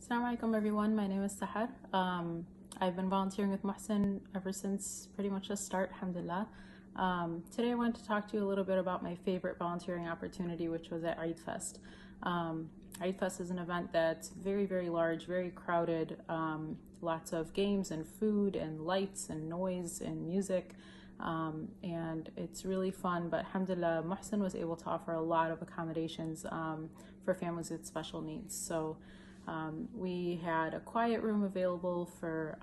Assalamu alaikum everyone, my name is Sahar. I've been volunteering with Muhsin ever since pretty much the start, alhamdulillah. Today I wanted to talk to you a little bit about my favorite volunteering opportunity, which was at Eid Fest. Eid Fest is an event that's very, very large, very crowded, lots of games and food and lights and noise and music. And it's really fun, but alhamdulillah, Muhsin was able to offer a lot of accommodations for families with special needs. So we had a quiet room available for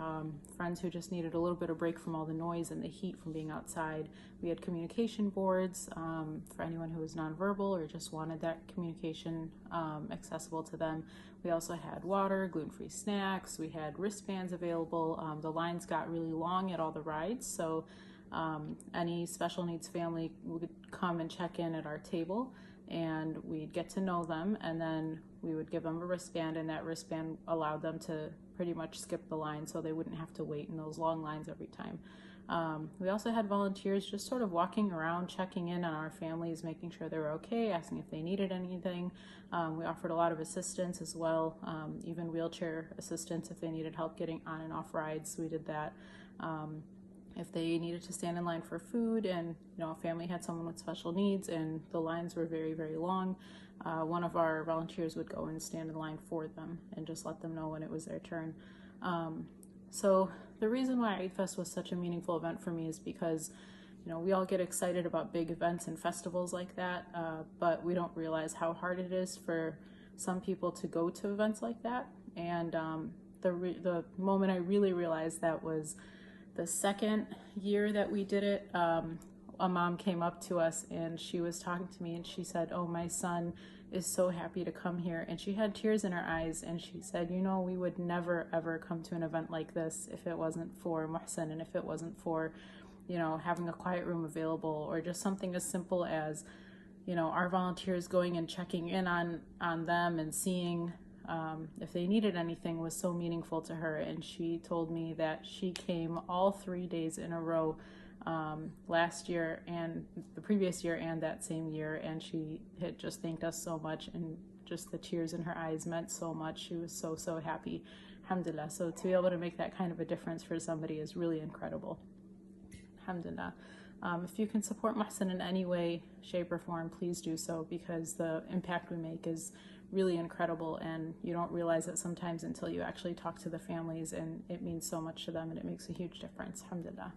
friends who just needed a little bit of break from all the noise and the heat from being outside. We had communication boards for anyone who was nonverbal or just wanted that communication accessible to them. We also had water, gluten-free snacks. We had wristbands available. The lines got really long at all the rides, so any special needs family would come and check in at our table, and we'd get to know them, and then we would give them a wristband, and that wristband allowed them to pretty much skip the line so they wouldn't have to wait in those long lines every time. We also had volunteers just sort of walking around, checking in on our families, making sure they were okay, asking if they needed anything. We offered a lot of assistance as well, even wheelchair assistance if they needed help getting on and off rides. We did that. If they needed to stand in line for food and a family had someone with special needs and the lines were very, very long, one of our volunteers would go and stand in line for them and just let them know when it was their turn. So the reason why Eid Fest was such a meaningful event for me is because we all get excited about big events and festivals like that, but we don't realize how hard it is for some people to go to events like that. And the moment I really realized that was the second year that we did it. A mom came up to us and she was talking to me and she said, "Oh, my son is so happy to come here." And she had tears in her eyes and she said, "We would never ever come to an event like this if it wasn't for Muhsin and if it wasn't for having a quiet room available, or just something as simple as our volunteers going and checking in on them and seeing if they needed anything was so meaningful to her." And she told me that she came all 3 days in a row last year and the previous year and that same year, and she had just thanked us so much, and just the tears in her eyes meant so much. She was so happy, alhamdulillah. So to be able to make that kind of a difference for somebody is really incredible, alhamdulillah. If you can support Muhsin in any way, shape, or form, please do so, because the impact we make is really incredible, and you don't realize it sometimes until you actually talk to the families, and it means so much to them and it makes a huge difference, alhamdulillah.